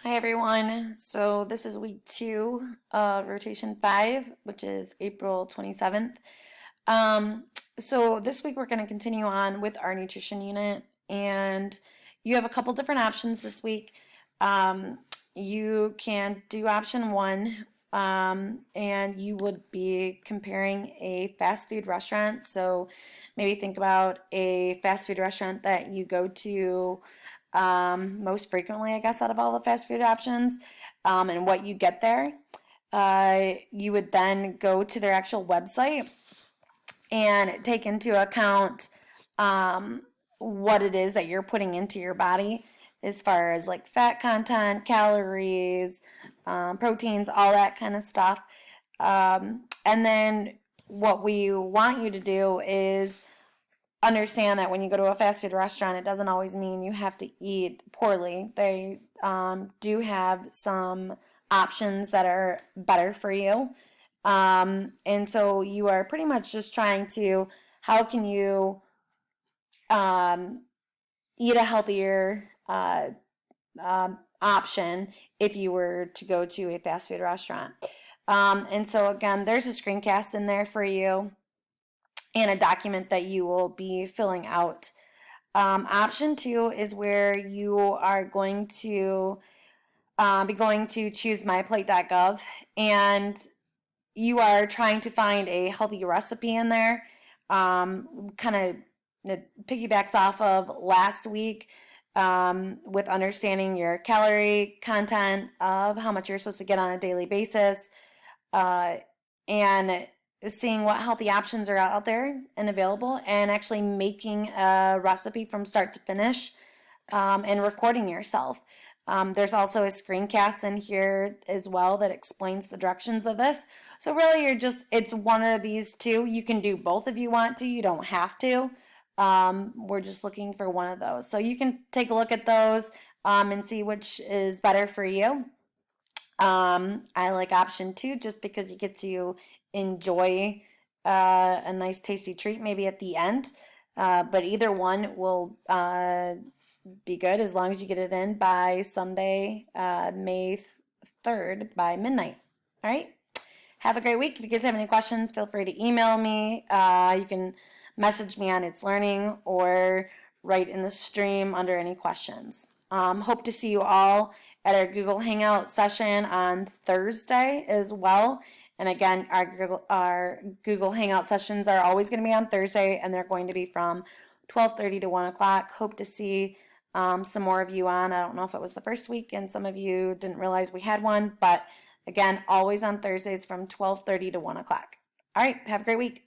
Hi everyone. So this is week 2 of rotation 5, which is April 27th. So this week we're going to continue on with our nutrition unit, and you have a couple different options this week. Um, you can do option 1, and you would be comparing a fast food restaurant. So maybe think about a fast food restaurant that you go to most frequently, I guess, out of all the fast food options, and what you get there. You would then go to their actual website and take into account what it is that you're putting into your body as far as like fat content, calories, proteins, all that kind of stuff. And then what we want you to do is understand that when you go to a fast food restaurant, it doesn't always mean you have to eat poorly. They do have some options that are better for you. And so you are pretty much just trying to, how can you um, eat a healthier option if you were to go to a fast food restaurant. And so again, there's a screencast in there for you and a document that you will be filling out. Option 2 is where you are going to be going to choose myplate.gov, and you are trying to find a healthy recipe in there. Kind of it piggybacks off of last week with understanding your calorie content of how much you're supposed to get on a daily basis, uh, and seeing what healthy options are out there and available, and actually making a recipe from start to finish, and recording yourself. There's also a screencast in here as well that explains the directions of this. So really it's one of these two. You can do both if you want to. You don't have to. We're just looking for one of those. So you can take a look at those and see which is better for you. I like option 2 just because you get to enjoy a nice tasty treat maybe at the end. But either one will be good as long as you get it in by Sunday, May 3rd by midnight. All right. Have a great week. If you guys have any questions, feel free to email me. You can message me on It's Learning or write in the stream under any questions. Hope to see you all at our Google Hangout session on Thursday as well. And again, our Google Hangout sessions are always going to be on Thursday, and they're going to be from 12:30 to 1 o'clock. Hope to see some more of you on. I don't know if it was the first week and some of you didn't realize we had one, but again, always on Thursdays from 12:30 to 1 o'clock. All right, have a great week.